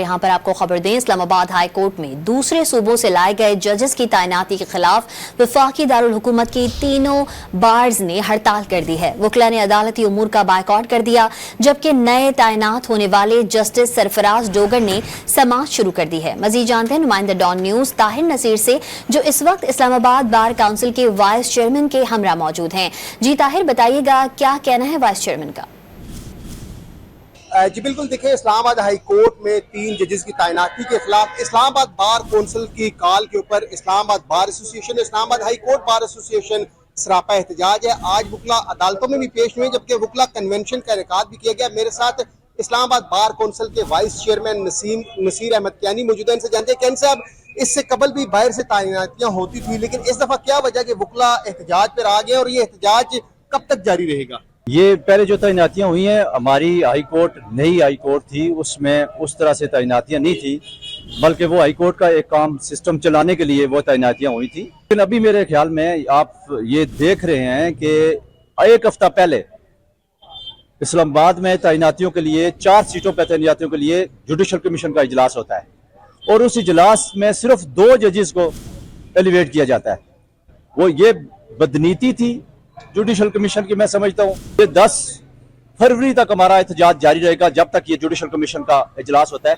यहाँ पर आपको खबर दें, इस्लामाबाद हाई कोर्ट में दूसरे सूबों से लाए गए जजेस की तैनाती के खिलाफ वफाकी दारुल हुकूमत की तीनों बार्स ने हड़ताल कर दी है। वकला ने अदालती उमूर का बायकॉट कर दिया, जबकि नए तैनात होने वाले जस्टिस सरफराज डोगर ने समाअत शुरू कर दी है। मजीद जानते हैं नुमाइंदा डॉन न्यूज ताहिर नसीर से, जो इस वक्त इस्लामाबाद बार काउंसिल के वाइस चेयरमैन के हमरा मौजूद हैं। जी ताहिर, बताइएगा क्या कहना है वाइस चेयरमैन का? जी बिल्कुल, देखिए इस्लामाबाद हाई कोर्ट में 3 जजेस की तैनाती के खिलाफ इस्लामाबाद बार कौंसिल की कॉल के ऊपर Islamabad bar association, Islamabad high court bar association सरापा एहतजाज है। आज वकला अदालतों में भी पेश हुए, जबकि वकला कन्वेंशन का इनेकाद भी किया गया। मेरे साथ इस्लामाबाद बार कौंसिल के वाइस चेयरमैन नसीर अहमद कैनी मौजूद हैं। इनसे जानते हैं कैन साहब, इससे कबल भी बाहर से तैनातियां होती थी, लेकिन इस दफा क्या वजह कि वकला एहतजाज पर आ गए और ये एहतजाज कब तक जारी रहेगा? ये पहले जो तैनातियां हुई हैं, हमारी हाई कोर्ट नई हाई कोर्ट थी, उसमें उस तरह से तैनातियां नहीं थी, बल्कि वो हाई कोर्ट का एक काम सिस्टम चलाने के लिए वो तैनातियां हुई थी। लेकिन अभी मेरे ख्याल में आप ये देख रहे हैं कि एक हफ्ता पहले इस्लामाबाद में तैनातियों के लिए 4 सीटों पर तैनातियों के लिए जुडिशल कमीशन का इजलास होता है और उस इजलास में सिर्फ 2 जजेस को एलिवेट किया जाता है। वो ये बदनीति थी जुडिशल कमीशन की। मैं समझता हूँ ये 10 फरवरी तक हमारा एहतजाज जारी रहेगा, जब तक ये जुडिशल कमीशन का इजलास होता है।